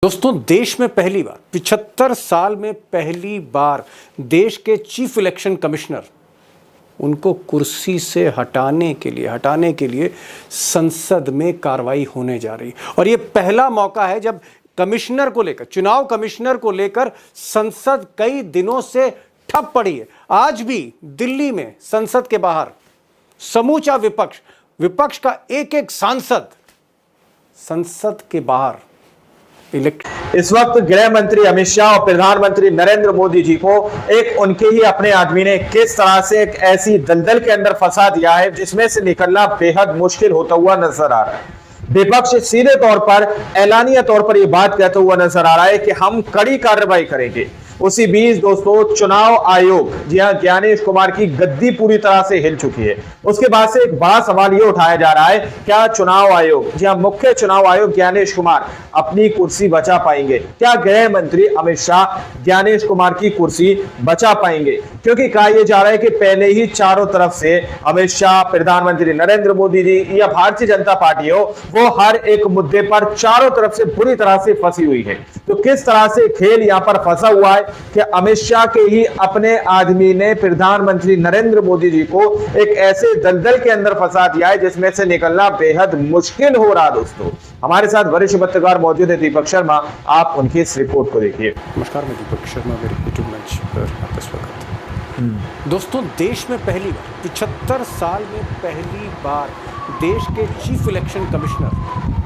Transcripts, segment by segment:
दोस्तों, देश में पहली बार 75 साल में पहली बार देश के चीफ इलेक्शन कमिश्नर उनको कुर्सी से हटाने के लिए संसद में कार्रवाई होने जा रही। और ये पहला मौका है जब चुनाव कमिश्नर को लेकर संसद कई दिनों से ठप पड़ी है। आज भी दिल्ली में संसद के बाहर समूचा विपक्ष का एक सांसद संसद के बाहर इस वक्त गृह मंत्री अमित शाह और प्रधानमंत्री नरेंद्र मोदी जी को उनके ही अपने आदमी ने किस तरह से एक ऐसी दलदल के अंदर फंसा दिया है जिसमें से निकलना बेहद मुश्किल होता हुआ नजर आ रहा है। विपक्ष सीधे तौर पर ऐलानिया तौर पर यह बात कहता हुआ नजर आ रहा है कि हम कड़ी कार्रवाई करेंगे। उसी बीच दोस्तों, चुनाव आयोग, जी हां, ज्ञानेश कुमार की गद्दी पूरी तरह से हिल चुकी है। उसके बाद से एक बड़ा सवाल यह उठाया जा रहा है, क्या चुनाव आयोग, जी हां, मुख्य चुनाव आयोग ज्ञानेश कुमार अपनी कुर्सी बचा पाएंगे? क्या गृह मंत्री अमित शाह ज्ञानेश कुमार की कुर्सी बचा पाएंगे? क्योंकि कहा यह जा रहा है कि पहले ही चारों तरफ से अमित शाह, प्रधानमंत्री नरेंद्र मोदी जी या भारतीय जनता पार्टी हो, वो हर एक मुद्दे पर चारों तरफ से बुरी तरह से फंसी हुई है। तो किस तरह से खेल यहां पर फंसा हुआ है कि अमित शाह के ही अपने आदमी ने प्रधानमंत्री नरेंद्र मोदी जी को एक ऐसे दलदल के अंदर फंसा दिया है जिसमें से निकलना बेहद मुश्किल हो रहा। दोस्तों, हमारे साथ वरिष्ठ पत्रकार मौजूद है दीपक शर्मा, आप उनकी इस रिपोर्ट को देखिए। नमस्कार, मैं दीपक शर्मा, मेरे यूट्यूब मंच पर आपका स्वागत है। दोस्तों, देश में पहली बार 75 साल में पहली बार देश के चीफ इलेक्शन कमिश्नर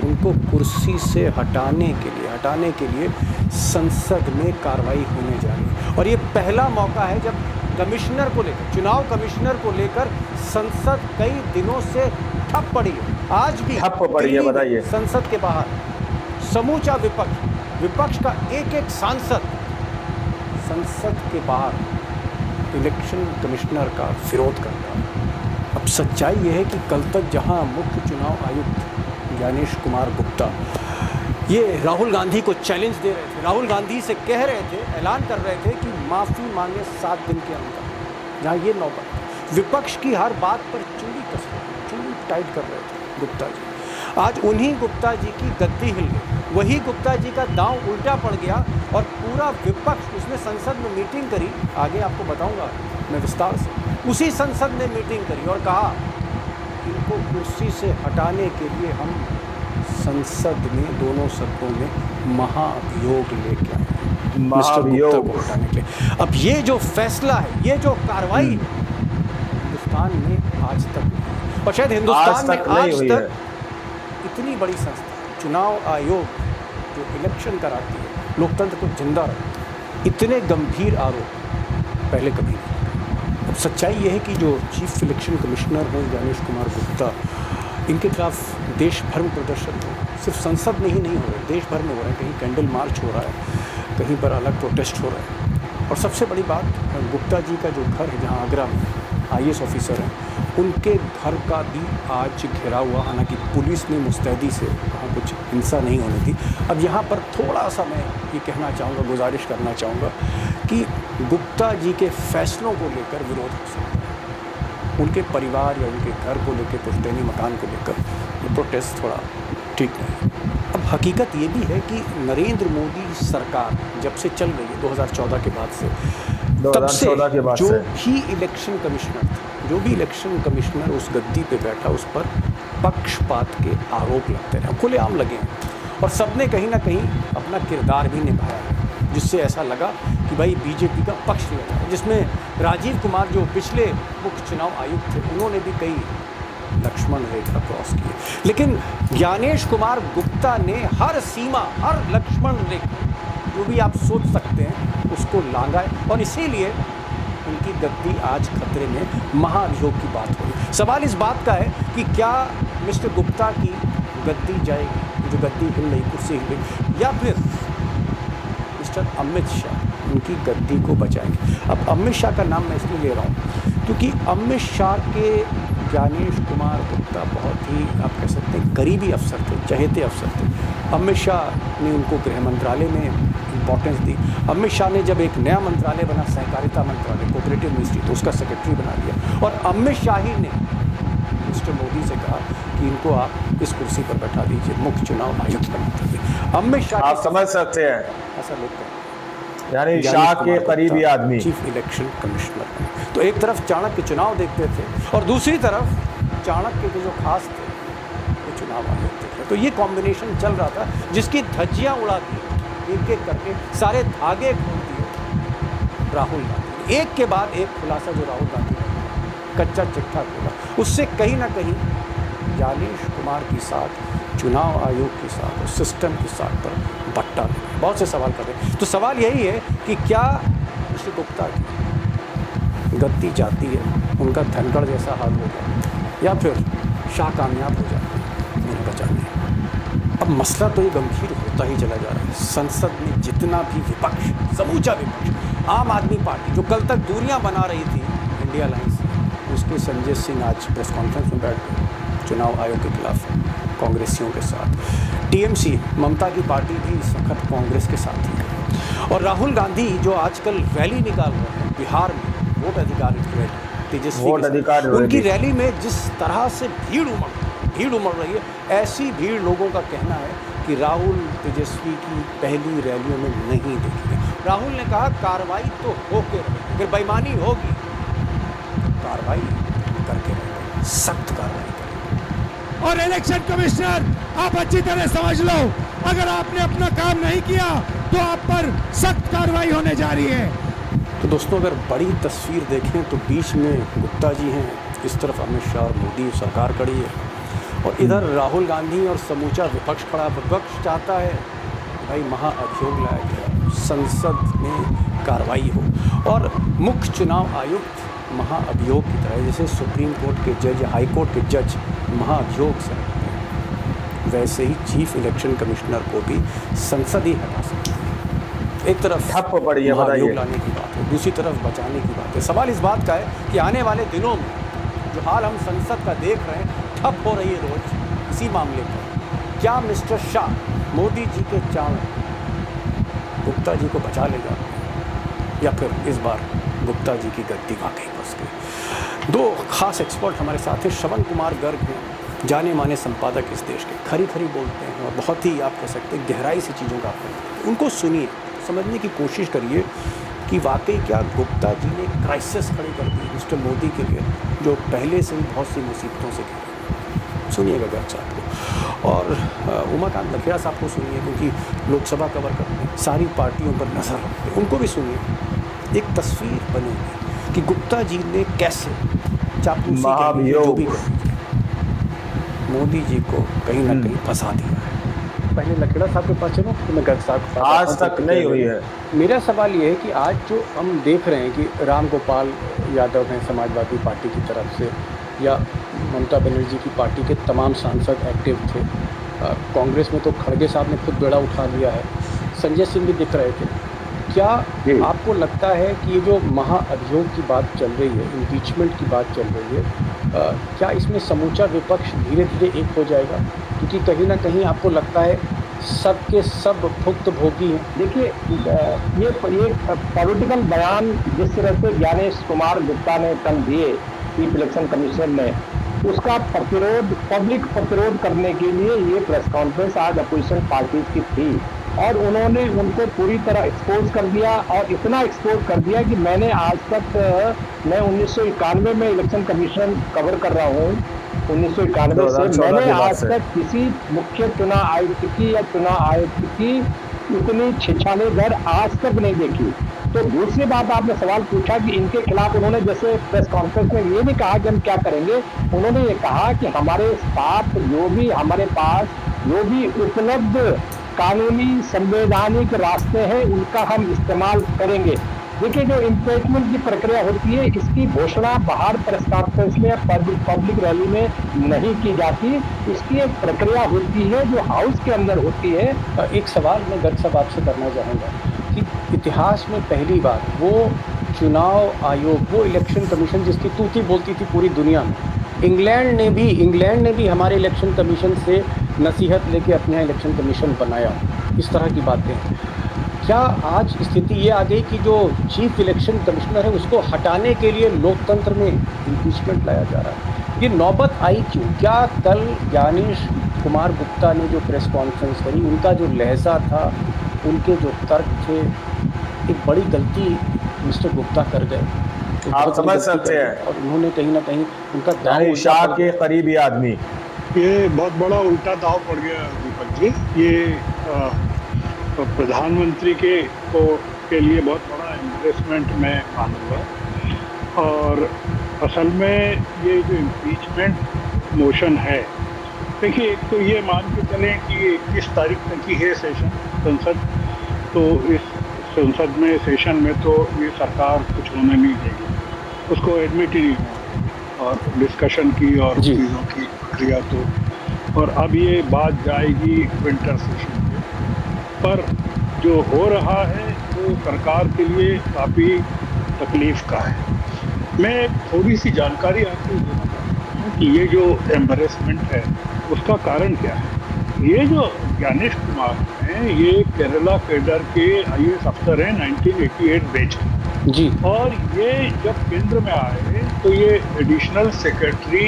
उनको कुर्सी से हटाने के लिए संसद में कार्रवाई होने जा रही है। और ये पहला मौका है जब चुनाव कमिश्नर को लेकर संसद कई दिनों से ठप पड़ी है। आज भी ठप पड़ी है, बताइए। संसद के बाहर समूचा विपक्ष का एक सांसद संसद के बाहर इलेक्शन कमिश्नर का विरोध करता है। अब सच्चाई यह है कि कल तक जहां मुख्य चुनाव आयुक्त ज्ञानेश कुमार गुप्ता ये राहुल गांधी को चैलेंज दे रहे थे, राहुल गांधी से कह रहे थे, ऐलान कर रहे थे कि माफ़ी मांगे 7 दिन के अंदर, जहाँ ये नौबत विपक्ष की हर बात पर चूड़ी टाइट कर रहे थे गुप्ता जी। आज उन्हीं गुप्ता जी की गद्दी हिल गई, वही गुप्ता जी का दांव उल्टा पड़ गया और पूरा विपक्ष, उसने संसद में मीटिंग करी, आगे आपको बताऊंगा मैं विस्तार से। उसी संसद ने मीटिंग करी और कहा इनको कुर्सी से हटाने के लिए हम संसद में दोनों सदनों में महाभियोग लेके आए, मिस्टर गुप्ता को हटाने के लिए। अब ये जो फैसला है, ये जो कार्रवाई हिंदुस्तान में आज तक नहीं, और शायद हिंदुस्तान में आज तक इतनी बड़ी संस्था चुनाव आयोग जो इलेक्शन कराती है, लोकतंत्र को जिंदा रखती है, इतने गंभीर आरोप पहले कभी नहीं। अब सच्चाई यह है कि जो चीफ इलेक्शन कमिश्नर हैं ज्ञानेश कुमार गुप्ता, इनके खिलाफ देश भर में प्रदर्शन हो, सिर्फ संसद में ही नहीं हो रहे, देश भर में हो रहे हैं। कहीं कैंडल मार्च हो रहा है, कहीं पर अलग प्रोटेस्ट हो रहा है। और सबसे बड़ी बात, गुप्ता जी का जो घर है, जहाँ आगरा में IAS ऑफिसर हैं, उनके घर का भी आज घेराव हुआ। हालांकि पुलिस ने मुस्तैदी से वहाँ कुछ हिंसा नहीं होने दी। अब यहाँ पर थोड़ा सा मैं ये कहना चाहूँगा, गुजारिश करना चाहूँगा कि गुप्ता जी के फैसलों को लेकर विरोध हो सकता है, उनके परिवार या उनके घर को लेकर, पुश्तैनी मकान को लेकर ये प्रोटेस्ट थोड़ा ठीक नहीं। अब हकीकत ये भी है कि नरेंद्र मोदी सरकार जब से चल रही है 2014 के बाद से, तब से जो भी इलेक्शन कमिश्नर उस गद्दी पे बैठा, उस पर पक्षपात के आरोप लगते रहे, खुलेआम लगे हैं। और सबने कहीं ना कहीं अपना किरदार भी निभाया है, जिससे ऐसा लगा कि भाई बीजेपी का पक्ष लिया जाए। जिसमें राजीव कुमार जो पिछले मुख्य चुनाव आयुक्त थे, उन्होंने भी कई लक्ष्मण रेखा क्रॉस किए, लेकिन ज्ञानेश कुमार गुप्ता ने हर सीमा, हर लक्ष्मण रेखा जो भी आप सोच सकते हैं उसको लांघा है। और इसीलिए उनकी गद्दी आज खतरे में, महाभियोग की बात हो रही। सवाल इस बात का है कि क्या मिस्टर गुप्ता की गद्दी जाएगी, जो गद्दी हिल रही, कुर्सी हिल रही, या फिर मिस्टर अमित शाह उनकी गद्दी को बचाएंगे। अब अमित शाह का नाम मैं इसलिए ले रहा हूँ क्योंकि अमित शाह के ज्ञानेश कुमार गुप्ता बहुत ही, आप कह सकते हैं, करीबी अफसर थे, चहेते अफसर थे। अमित शाह ने उनको गृह मंत्रालय में इम्पोर्टेंस दी। अमित शाह ने जब एक नया मंत्रालय बना, सहकारिता मंत्रालय, कोऑपरेटिव मिनिस्ट्री, तो उसका सेक्रेटरी बना दिया। और अमित शाह ही ने मिस्टर मोदी से कहा कि इनको आप इस कुर्सी पर बैठा दीजिए, मुख्य चुनाव आयुक्त बना दीजिए। अमित शाह आप समझ सकते हैं, ऐसा लोग कहते हैं। यानी ज्ञानेश शाह के कुमार करीबी गुप्ता आदमी। Chief election commissioner. तो एक तरफ चाणक्य चुनाव देखते थे और दूसरी तरफ चाणक्य के जो खास थे वो चुनाव आयोग देख रहे। तो ये कॉम्बिनेशन चल रहा था जिसकी धज्जियां उड़ा दी एक एक करके, सारे धागे खोल दिए राहुल गांधी। एक के बाद एक खुलासा जो राहुल गांधी ने कच्चा चिट्ठा खोला, उससे कहीं ना कहीं ज्ञानेश कुमार के साथ, चुनाव आयोग के साथ और सिस्टम के साथ पर बट्टा लगा। बहुत से सवाल कर रहे हैं। तो सवाल यही है कि क्या श्री गुप्ता की गद्दी जाती है, उनका धनगढ़ जैसा हाल होगा, या फिर शाह कामयाब हो जाते हैं उन्हें बचाने। अब मसला तो ये गंभीर होता ही चला जा रहा है। संसद में जितना भी विपक्ष, समूचा विपक्ष, आम आदमी पार्टी जो कल तक दूरियां बना रही थी इंडिया लाइन से, उसके संजय सिंह आज प्रेस कॉन्फ्रेंस में बैठ गए चुनाव आयोग के खिलाफ कांग्रेसियों के साथ। टीएमसी, ममता की पार्टी भी इस वक्त कांग्रेस के साथ ही है। और राहुल गांधी जो आजकल रैली निकाल रहे हैं बिहार में, वोट अधिकार रैली, तेजस्वी वोट अधिकार रैली, उनकी रैली में जिस तरह से भीड़ उमड़ रही है, ऐसी भीड़ लोगों का कहना है कि राहुल तेजस्वी की पहली रैलियों में नहीं देखी है। राहुल ने कहा कार्रवाई तो होके रहेगी, अगर बेईमानी होगी कार्रवाई करके रहेगी, सख्त कार्रवाई करेगी। और इलेक्शन कमिश्नर, आप अच्छी तरह समझ लो, अगर आपने अपना काम नहीं किया तो आप पर सख्त कार्रवाई होने जा रही है। तो दोस्तों, अगर बड़ी तस्वीर देखें तो बीच में गुप्ता जी हैं, इस तरफ अमित शाह और मोदी सरकार खड़ी है, और इधर राहुल गांधी और समूचा विपक्ष खड़ा। विपक्ष चाहता है भाई महाअभियोग लाया गया, संसद में कार्रवाई हो, और मुख्य चुनाव आयुक्त महाअभियोग की तरह, जैसे सुप्रीम कोर्ट के जज, हाई कोर्ट के जज महाअभियोग से हटते हैं, वैसे ही चीफ इलेक्शन कमिश्नर को भी संसद ही हटा सकती है। एक तरफ ठप पड़ी है, महाअभियोग लाने की बात है, दूसरी तरफ बचाने की बात है। सवाल इस बात का है कि आने वाले दिनों में जो हाल हम संसद का देख रहे हैं, ठप हो रही है रोज इसी मामले पर, क्या मिस्टर शाह मोदी जी के चाणक्य गुप्ता जी को बचा लेगा, या फिर इस बार गुप्ता जी की गद्दी वाकई बस गई। दो खास एक्सपर्ट हमारे साथ हैं। श्रवण कुमार गर्ग हैं, जाने माने संपादक इस देश के, खरी खरी बोलते हैं और बहुत ही आप कह सकते हैं गहराई से चीज़ों का आप उनको सुनिए, समझने की कोशिश करिए कि वाकई क्या गुप्ता जी ने क्राइसिस खड़ी कर दी मिस्टर मोदी के लिए, जो पहले से ही बहुत सी मुसीबतों से घिरे। सुनिएगा गर्ग साहब को, और उमाकांत लखेड़ा साहब को सुनिए, क्योंकि लोकसभा कवर करते हैं, सारी पार्टियों पर नज़र रखते हैं, उनको भी सुनिए। एक तस्वीर बनेगी कि गुप्ता जी ने कैसे चापलूसी जो भी मोदी जी को कहीं ना कहीं फंसा दिया है। पहले लखेड़ा साहब के पास चलो, तो मैं गर्ग साहब के पास आज तक नहीं हुई है। मेरा सवाल ये है कि आज जो हम देख रहे हैं कि राम गोपाल यादव हैं समाजवादी पार्टी की तरफ से, या ममता बनर्जी की पार्टी के तमाम सांसद एक्टिव थे, कांग्रेस में तो खड़गे साहब ने खुद बेड़ा उठा लिया है, संजय सिंह भी दिख रहे थे। क्या आपको लगता है कि ये जो महाअभियोग की बात चल रही है, इम्पीचमेंट की बात चल रही है, क्या इसमें समूचा विपक्ष धीरे धीरे एक हो जाएगा? क्योंकि कहीं ना कहीं आपको लगता है सब के सब भुक्तभोगी हैं। देखिए, ये पॉलिटिकल बयान जिस तरह से ज्ञानेश कुमार गुप्ता ने कल दिए चीफ इलेक्शन कमिश्नर ने, उसका प्रतिरोध, पब्लिक प्रतिरोध करने के लिए ये प्रेस कॉन्फ्रेंस आज अपोजिशन पार्टीज की थी, और उन्होंने उनको पूरी तरह एक्सपोज कर दिया, और इतना एक्सपोज कर दिया कि मैंने आज तक, मैं 1991 में इलेक्शन कमीशन कवर कर रहा हूँ, 1991 से मैंने आज तक किसी मुख्य चुनाव आयुक्त की या चुनाव आयुक्त की इतनी छिछालेगर आज तक नहीं देखी। तो दूसरी बात, आपने सवाल पूछा कि इनके खिलाफ उन्होंने जैसे प्रेस कॉन्फ्रेंस में ये नहीं कहा कि हम क्या करेंगे, उन्होंने ये कहा कि हमारे साथ हमारे पास जो भी उपलब्ध कानूनी संवैधानिक रास्ते हैं उनका हम इस्तेमाल करेंगे। देखिए, जो इम्पीचमेंट की प्रक्रिया होती है, इसकी घोषणा बाहर प्रेस कॉन्फ्रेंस में, पब्लिक रैली में नहीं की जाती, इसकी एक प्रक्रिया होती है जो हाउस के अंदर होती है। एक सवाल मैं गर्ग साहब आपसे करना चाहूँगा कि इतिहास में पहली बार वो चुनाव आयोग, वो इलेक्शन कमीशन जिसकी तूती बोलती थी पूरी दुनिया में, इंग्लैंड ने भी हमारे इलेक्शन कमीशन से नसीहत लेके अपने यहाँ इलेक्शन कमीशन बनाया। इस तरह की बातें हैं। क्या आज स्थिति ये आ गई कि जो चीफ इलेक्शन कमिश्नर है उसको हटाने के लिए लोकतंत्र में इम्पीचमेंट लाया जा रहा है? ये नौबत आई क्यों? क्या कल ज्ञानेश कुमार गुप्ता ने जो प्रेस कॉन्फ्रेंस करी, उनका जो लहजा था, उनके जो तर्क थे, एक बड़ी गलती मिस्टर गुप्ता कर गए। एक आप बहुत बड़ी समझ गलती सकते कर गए हैं। और उन्होंने कहीं ना कहीं उनका दांव यानी उल्टा शाह पड़ के गया। करीबी आदमी। ये बहुत बड़ा उल्टा दाव पड़ गया दीपक जी। ये प्रधानमंत्री के लिए बहुत बड़ा एम्बेरसमेंट मैं मानूंगा। और असल में ये जो इम्पीचमेंट मोशन है, देखिए एक तो ये मान के चलें कि 21 तारीख तक ही है सेशन संसद, तो इस संसद में सेशन में तो ये सरकार कुछ होने नहीं देगी, उसको एडमिट ही नहीं होगा और डिस्कशन की और जी। चीज़ों की प्रक्रिया तो, और अब ये बात जाएगी विंटर सेशन पे। पर जो हो रहा है वो सरकार के लिए काफ़ी तकलीफ का है। मैं एक थोड़ी सी जानकारी आपको देना चाहता हूँ कि ये जो एम्बेरसमेंट है उसका कारण क्या है। ये जो ज्ञानेश कुमार हैं, ये केरला कैडर के IAS अफसर हैं, 1988 बैच के। जी। और ये जब केंद्र में आए तो ये additional secretary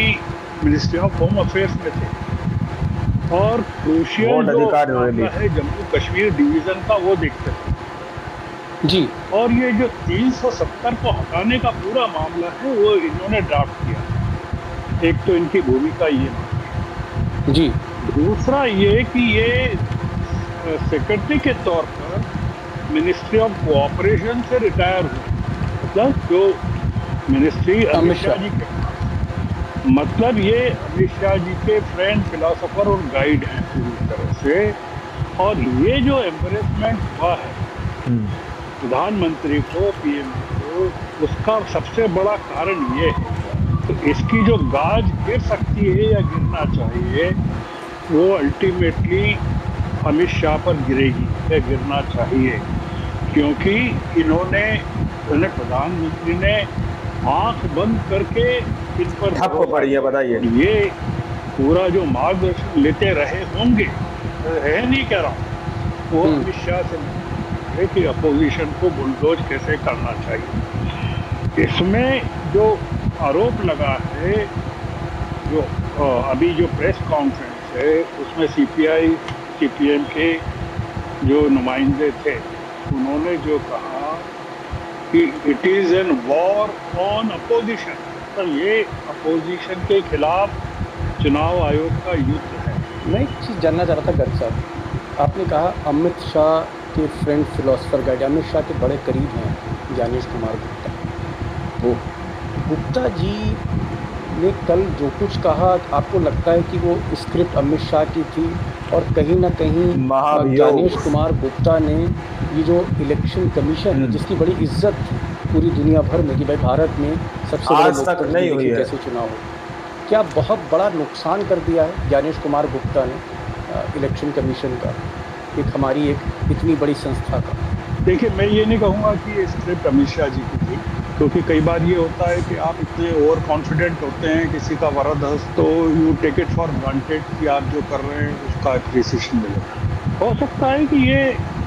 ministry of home affairs में थे और क्रूशियल बोर्ड जो अधिकारी मामला है जम्मू कश्मीर डिवीजन का वो देखते थे। जी। और ये जो 370 को हटाने का पूरा मामला है वो इन्होंने ड्राफ्ट किया। एक तो इनकी भूमिका ये, जी। दूसरा ये कि ये सेक्रेटरी के तौर पर मिनिस्ट्री ऑफ कोऑपरेशन से रिटायर हुए, मतलब जो मिनिस्ट्री अमित शाह जी के पास, मतलब ये अमित शाह जी के फ्रेंड, फिलोसोफर और गाइड हैं पूरी तरह से। और ये जो एम्बेरसमेंट हुआ है प्रधानमंत्री को, PM को, उसका सबसे बड़ा कारण ये है तो इसकी जो गाज गिर सकती है या गिरना चाहिए वो अल्टीमेटली अमित शाह पर गिरेगी या गिरना चाहिए, क्योंकि इन्होंने प्रधानमंत्री ने आंख बंद करके इन पर ठप पड़ी है। बताइए, ये पूरा जो मार्गदर्शन लेते रहे होंगे, है नहीं कह रहा हूँ, वो अमित शाह से है कि अपोजिशन को बुलडोज कैसे करना चाहिए। इसमें जो आरोप लगा है, जो अभी जो प्रेस कॉन्फ्रेंस है उसमें CPI CPM के जो नुमाइंदे थे उन्होंने जो कहा कि it is an war on opposition, तो ये अपोजिशन के खिलाफ चुनाव आयोग का युद्ध है। मैं एक चीज़ जानना चाह रहा था गर्ग साहब, आपने कहा अमित शाह के friend, philosopher guide, Amit Shah के बड़े करीब हैं ज्ञानेश कुमार गुप्ता। तो गुप्ता जी ने कल जो कुछ कहा, आपको लगता है कि वो स्क्रिप्ट अमित शाह की थी और कहीं ना कहीं ज्ञानेश कुमार गुप्ता ने ये जो इलेक्शन कमीशन है जिसकी बड़ी इज्जत थी पूरी दुनिया भर में कि भाई भारत में सबसे बड़े लोकतंत्र नहीं हुई कैसे चुनाव हो, क्या बहुत बड़ा नुकसान कर दिया है ज्ञानेश कुमार गुप्ता ने इलेक्शन कमीशन का, एक हमारी एक इतनी बड़ी संस्था का? देखिए, मैं ये नहीं कहूँगा कि ये स्क्रिप्ट अमित शाह जी की थी, क्योंकि कई बार ये होता है कि आप इतने ओवर कॉन्फिडेंट होते हैं किसी का वरद हस्त, तो you take it for granted कि आप जो कर रहे हैं उसका एप्रिसिएशन मिलेगा। हो सकता है कि ये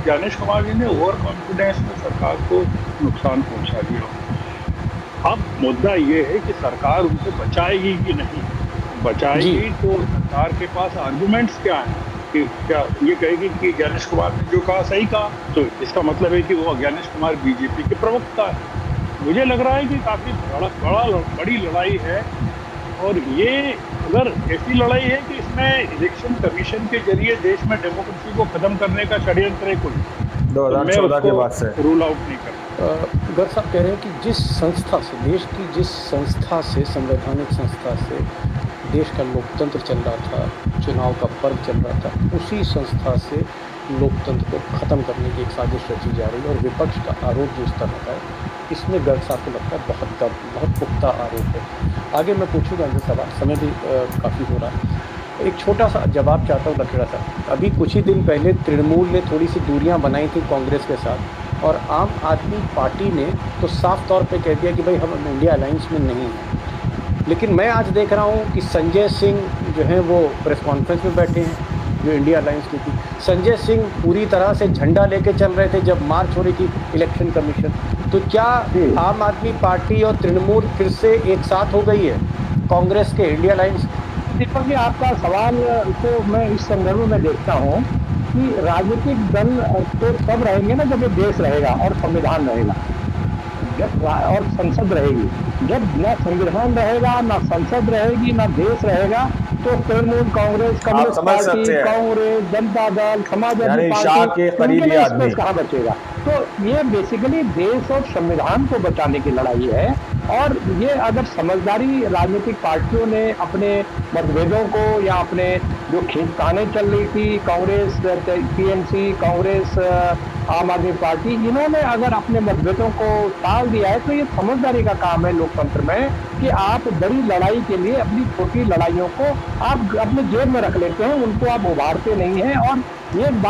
ज्ञानेश कुमार जी ने ओवर कॉन्फिडेंस में सरकार को नुकसान पहुंचा दिया। अब मुद्दा ये है कि सरकार उनको बचाएगी कि नहीं बचाएगी, तो सरकार के पास आर्गुमेंट्स क्या हैं कि क्या ये कहेगी कि ज्ञानेश कुमार ने जो कहा सही कहा, तो इसका मतलब है कि वो ज्ञानेश कुमार बीजेपी के प्रवक्ता है। मुझे लग रहा है कि काफ़ी बड़ी लड़ाई है, और ये अगर ऐसी लड़ाई है कि इसमें इलेक्शन कमीशन के जरिए देश में डेमोक्रेसी को खत्म करने का षड्यंत्र है कोई, 2014 के बाद से रूल आउट नहीं करता। गर्ग साहब कह रहे हैं कि जिस संस्था से, देश की जिस संस्था से, संवैधानिक संस्था से देश का लोकतंत्र चल रहा था, चुनाव का पर्व चल रहा था, उसी संस्था से लोकतंत्र को ख़त्म करने की एक साजिश रची जा रही है। और विपक्ष का आरोप जो इस तरह का है, इसमें गर्ग साहब को लगता है बहुत पुख्ता आरोप है। आगे मैं पूछूंगा इनसे सवाल, समय भी काफ़ी हो रहा है। एक छोटा सा जवाब चाहता हूँ लखेड़ा साहब। अभी कुछ ही दिन पहले तृणमूल ने थोड़ी सी दूरियां बनाई थी कांग्रेस के साथ, और आम आदमी पार्टी ने तो साफ तौर पे कह दिया कि भाई हम इंडिया अलायंस में नहीं हैं। लेकिन मैं आज देख रहा हूँ कि संजय सिंह जो हैं वो प्रेस कॉन्फ्रेंस में बैठे हैं, जो इंडिया अलायंस की थी। संजय सिंह पूरी तरह से झंडा लेके चल रहे थे जब मार्च हो रही थी इलेक्शन कमीशन। तो क्या आम आदमी पार्टी और तृणमूल फिर से एक साथ हो गई है कांग्रेस के इंडिया अलायंस? दीपक जी, आपका सवाल को मैं इस संदर्भ में देखता हूँ कि राजनीतिक दल तो तब रहेंगे ना जब ये देश रहेगा और संविधान रहेगा, और संसद रहेगी। जब ना संविधान रहेगा, ना संसद रहेगी, ना देश रहेगा, तो तृणमूल कांग्रेस, कम्युनिस्ट समझ पार्टी, सकते हैं। कांग्रेस, जनता दल, समाजवादी यानी शाह पार्टी, के करीबी इनके लिए आदमी। स्पेस कहाँ बचेगा? तो ये बेसिकली देश और संविधान को बचाने की लड़ाई है। और ये अगर समझदारी राजनीतिक पार्टियों ने अपने मतभेदों को, या अपने जो खींचताने चल रही थी कांग्रेस, टीएमसी, कांग्रेस, आम आदमी पार्टी, इन्होंने अगर अपने मतभेदों को टाल दिया है, तो ये समझदारी का काम है लोकतंत्र में कि आप बड़ी लड़ाई के लिए अपनी छोटी लड़ाइयों को आप अपने जेब में रख लेते हैं, उनको आप उभारते नहीं हैं। और एक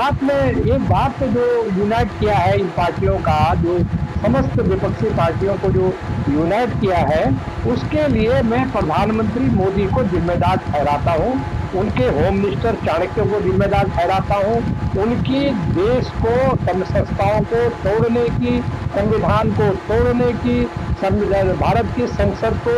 बात जो यूनाइट किया है इन पार्टियों का, जो समस्त विपक्षी पार्टियों को जो यूनाइट किया है, उसके लिए मैं प्रधानमंत्री मोदी को जिम्मेदार ठहराता हूं, उनके होम मिनिस्टर चाणक्य को जिम्मेदार ठहराता हूं, उनकी देश को, संस्थाओं को तोड़ने की, संविधान को तोड़ने की, भारत की संसद को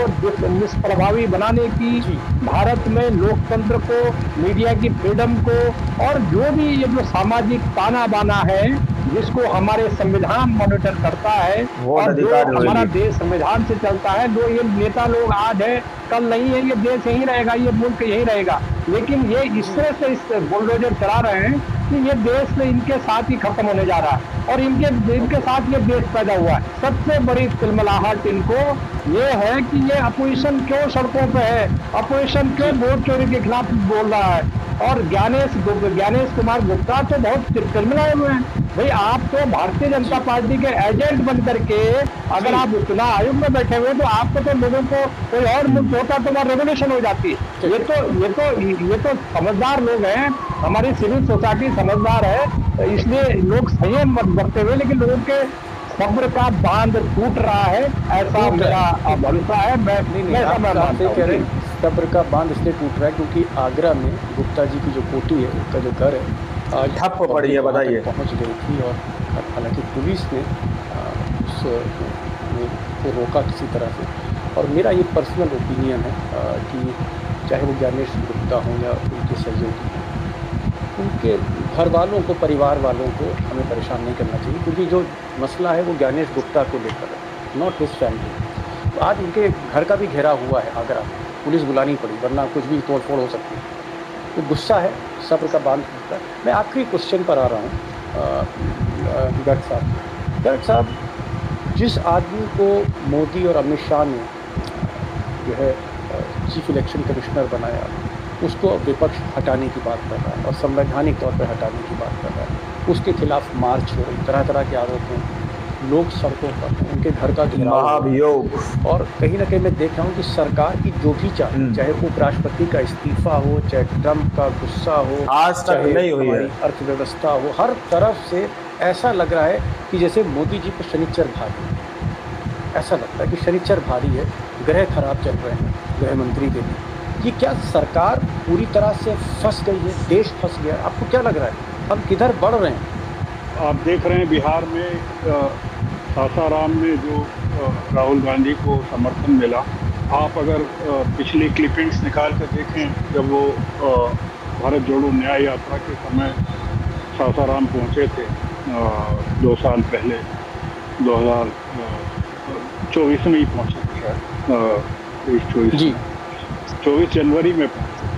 निष्प्रभावी बनाने की, भारत में लोकतंत्र को, मीडिया की फ्रीडम को, और जो भी ये जो सामाजिक ताना बाना है जिसको हमारे संविधान मॉनिटर करता है, और जो हमारा देश संविधान से चलता है, जो ये नेता लोग आज है कल नहीं है, ये देश यही रहेगा, ये मुल्क यही रहेगा, लेकिन ये इस तरह से इस बुलडोजर चला रहे हैं कि ये देश में इनके साथ ही खत्म होने जा रहा है, और इनके साथ ये देश पैदा हुआ है। सबसे बड़ी तिलमिलाहट इनको ये है कि ये अपोजिशन क्यों सड़कों पे है, अपोजिशन क्यों वोट चोरी के खिलाफ बोल रहा है। और ज्ञानेश कुमार गुप्ता तो बहुत तिलमिलाए हुए हैं। भाई, आप तो भारतीय जनता पार्टी के एजेंट बन करके अगर आप चुनाव आयोग में बैठे हुए, तो आपको तो लोगों को कोई और मुल्क होता तो वहाँ रेवोल्यूशन हो जाती है। ये तो समझदार लोग हैं, हमारी सिविल सोसाइटी समझदार है, इसलिए लोग संयम बरते हुए, लेकिन लोगों के सब्र का बांध टूट रहा है, ऐसा मेरा भरोसा है। मैं सब्र का बांध इसलिए टूट रहा है क्योंकि आगरा में गुप्ता जी की जो कोठी है, उसका जो घर है, आज ठप पड़ी है, बताइए। पहुंच गई थी, और हालांकि पुलिस ने उसको रोका किसी तरह से। और मेरा ये पर्सनल ओपिनियन है कि चाहे वो ज्ञानेश गुप्ता हों या उनके सहयोगी हों, उनके घर वालों को, परिवार वालों को हमें परेशान नहीं करना चाहिए, क्योंकि जो मसला है वो ज्ञानेश गुप्ता को लेकर है, नॉट हिज फैमिली। तो आज उनके घर का भी घेरा हुआ है आगरा में, पुलिस बुलानी पड़ी, वरना कुछ भी तोड़फोड़ हो सकती है। तो गुस्सा है, सब्र का बांध टूटता है। मैं आखिरी क्वेश्चन पर आ रहा हूँ गर्ग साहब, जिस आदमी को मोदी और अमित शाह ने जो है चीफ इलेक्शन कमिश्नर बनाया, उसको विपक्ष हटाने की बात कर रहा है और संवैधानिक तौर पर हटाने की बात कर रहा है, उसके खिलाफ मार्च हो रही, तरह तरह के आरोप हैं, लोग सड़कों पर हैं, उनके घर का घेराव, और कहीं ना कहीं मैं देख रहा हूँ कि सरकार की जो भी चाहे उपराष्ट्रपति का इस्तीफा हो, चाहे ट्रंप का गुस्सा हो, आज तक नहीं हुई है, अर्थव्यवस्था हो, हर तरफ से ऐसा लग रहा है कि जैसे मोदी जी पर शनिचर भारी है। ऐसा लगता है कि शनिचर भारी है, ग्रह खराब चल रहे हैं गृह मंत्री के लिए। ये क्या सरकार पूरी तरह से फंस गई है, देश फंस गया? आपको क्या लग रहा है, हम किधर बढ़ रहे हैं? आप देख रहे हैं बिहार में सासाराम में जो राहुल गांधी को समर्थन मिला। आप अगर पिछली क्लिपिंग्स निकाल कर देखें, जब वो भारत जोड़ो न्याय यात्रा के समय सासाराम पहुंचे थे 2 साल पहले, 2024 में ही पहुंचे थे, 24 जनवरी में पहुंचे थे।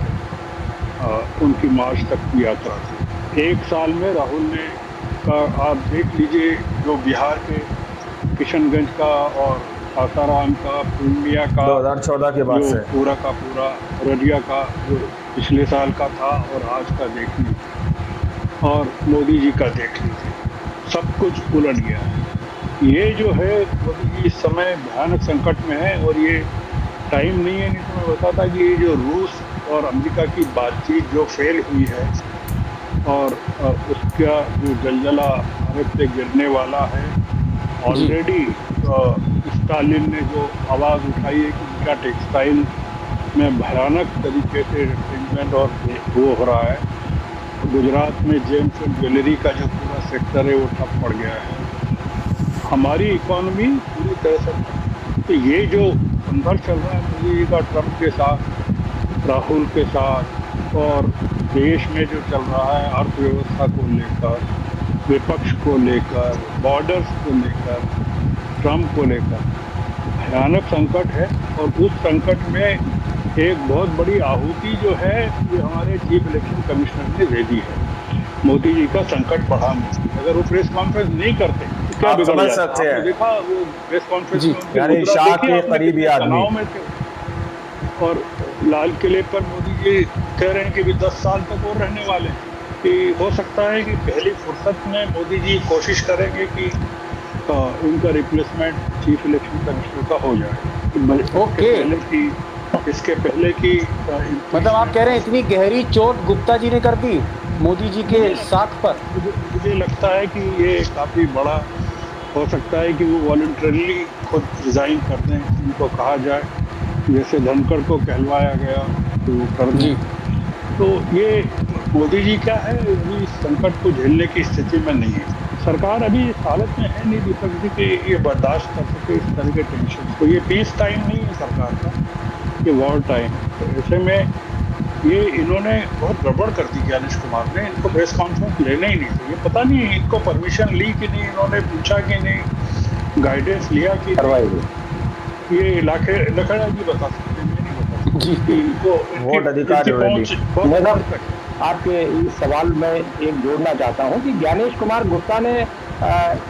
उनकी मार्च तक की यात्रा थी। 1 साल में राहुल ने आप देख लीजिए, जो बिहार के किशनगंज का और सासाराम का, पूर्णिया का 2014 के बाद से पूरा का पूरा, रजिया का जो पिछले साल का था और आज का देख लीजिए, और मोदी जी का देख लीजिए, सब कुछ उलट गया है। ये जो है मोदी जी इस समय भयानक संकट में है, और ये टाइम नहीं है, नहीं तो मैं बताता कि ये जो रूस और अमेरिका की बातचीत जो फेल हुई है, और उसका जो जलजला भारत पे गिरने वाला है, ऑलरेडी स्टालिन ने जो आवाज़ उठाई है कि उनका टेक्सटाइल में भयानक तरीके से रिफ्रिंजमेंट और वो हो रहा है। गुजरात में जेम्स एंड ज्वेलरी का जो पूरा सेक्टर है वो ठप पड़ गया है। हमारी इकोनॉमी पूरी तरह से, तो ये जो संघर्ष चल रहा है मोदी जी का ट्रंप के साथ, राहुल के साथ और देश में जो चल रहा है अर्थव्यवस्था को लेकर, विपक्ष को लेकर, बॉर्डर्स को लेकर, ट्रंप को लेकर भयानक संकट है। और उस संकट में एक बहुत बड़ी आहुति जो है ये हमारे चीफ इलेक्शन कमिश्नर ने दे दी है। मोदी जी का संकट बढ़ा नहीं। अगर वो प्रेस कॉन्फ्रेंस नहीं करते तो क्या आप बिगड़ समझ जाता? सकते हैं। आपने देखा वो प्रेस कॉन्फ्रेंस में उनके यानी मुद्रा शाह देखी के आपने, करीबी कितने आदमी। तनाव में थे। और लाल किले पर मोदी जी कह रहे हैं कि भी 10 साल तक और रहने वाले हैं। कि हो सकता है कि पहली फुर्सत में मोदी जी कोशिश करेंगे कि उनका रिप्लेसमेंट चीफ इलेक्शन कमिश्नर का हो जाए। ओके। इसके पहले की मतलब आप कह रहे हैं इतनी गहरी चोट गुप्ता जी ने कर दी मोदी जी के साख पर? मुझे लगता है कि ये काफ़ी बड़ा हो सकता है कि वो वॉलंटरली खुद रिज़ाइन कर दें। उनको कहा जाए जैसे धनखड़ को कहलवाया गया तो वो कर दें। तो ये मोदी जी क्या है, अभी इस संकट को झेलने की स्थिति में नहीं है। सरकार अभी इस हालत में है नहीं दीपक जी कि ये बर्दाश्त कर सके इस तरह के टेंशन। तो ये पीस टाइम नहीं है सरकार का, ये वॉर टाइम। तो ऐसे में ये इन्होंने बहुत गड़बड़ कर दी ज्ञानेश कुमार ने। इनको प्रेस कॉन्फ्रेंस लेना ही नहीं चाहिए। पता नहीं इनको परमिशन ली कि नहीं, इन्होंने पूछा कि नहीं, गाइडेंस लिया कि नहीं, ये लखड़ा जी बता सकते हैं, मैं नहीं बता सकता जी। कि इनको वोट अधिकार मैं आपके इस सवाल में एक जोड़ना चाहता हूं कि ज्ञानेश कुमार गुप्ता ने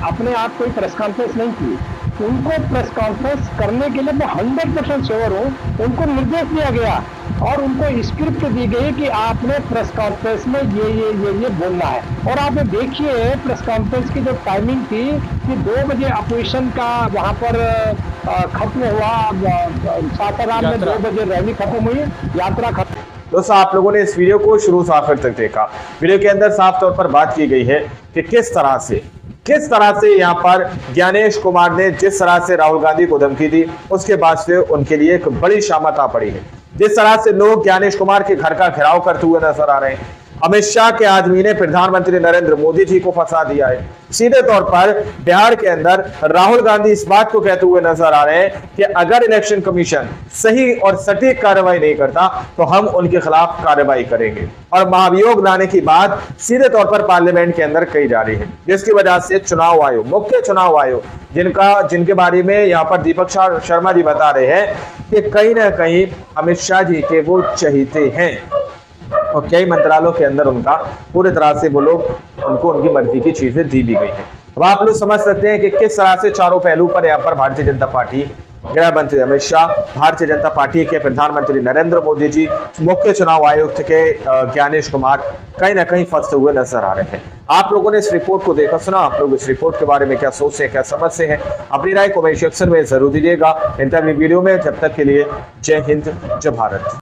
अपने आप कोई प्रेस कॉन्फ्रेंस नहीं की। उनको प्रेस कॉन्फ्रेंस करने के लिए मैं 100% श्योर हूँ। उनको निर्देश दिया गया और उनको स्क्रिप्ट दी गई कि आपने प्रेस कॉन्फ्रेंस में ये बोलना है। और आप देखिए प्रेस कॉन्फ्रेंस की जो टाइमिंग थी कि 2 बजे अपोजिशन का वहाँ पर खत्म हुआ, सासाराम में 2 बजे रैली खत्म हुई, यात्रा खत्म। दोस्तों आप लोगों ने इस वीडियो को शुरू से आखिर तक देखा। वीडियो के अंदर साफ तौर पर बात की गई है कि किस तरह से यहाँ पर ज्ञानेश कुमार ने जिस तरह से राहुल गांधी को धमकी दी, उसके बाद से उनके लिए एक बड़ी शामत आ पड़ी है। जिस तरह से लोग ज्ञानेश कुमार के घर का घेराव करते हुए नजर आ रहे हैं। अमित शाह के आदमी ने प्रधानमंत्री नरेंद्र मोदी जी को फंसा दिया है। सीधे तौर पर बिहार के अंदर राहुल गांधी इस बात को कहते हुए नजर आ रहे हैं कि अगर इलेक्शन कमीशन सही और सटीक कार्रवाई नहीं करता तो हम उनके खिलाफ कार्रवाई करेंगे। और महाभियोग लाने की बात सीधे तौर पर पार्लियामेंट के अंदर कही जा रही है, जिसकी वजह से चुनाव आयोग, मुख्य चुनाव आयोग जिनके बारे में यहाँ पर दीपक शर्मा जी बता रहे हैं कि कहीं ना कहीं अमित शाह जी के वो चहेते हैं और कई मंत्रालयों के अंदर उनका पूरी तरह से वो लोग उनको उनकी मर्जी की चीजें दी भी गई हैं। अब आप लोग समझ सकते हैं कि किस तरह से चारों पहलू पर यहाँ पर भारतीय जनता पार्टी, गृह मंत्री अमित शाह, भारतीय जनता पार्टी के प्रधानमंत्री नरेंद्र मोदी जी, मुख्य चुनाव आयुक्त के ज्ञानेश कुमार कहीं ना कहीं फंसते हुए नजर आ रहे हैं। आप लोगों ने इस रिपोर्ट को देखा सुना, आप लोग इस रिपोर्ट के बारे में क्या सोचते हैं, क्या समझते हैं, अपनी राय कमेंट सेक्शन में जरूर दीजिएगा। इंटरव्यू वीडियो में जब तक के लिए जय हिंद, जय भारत।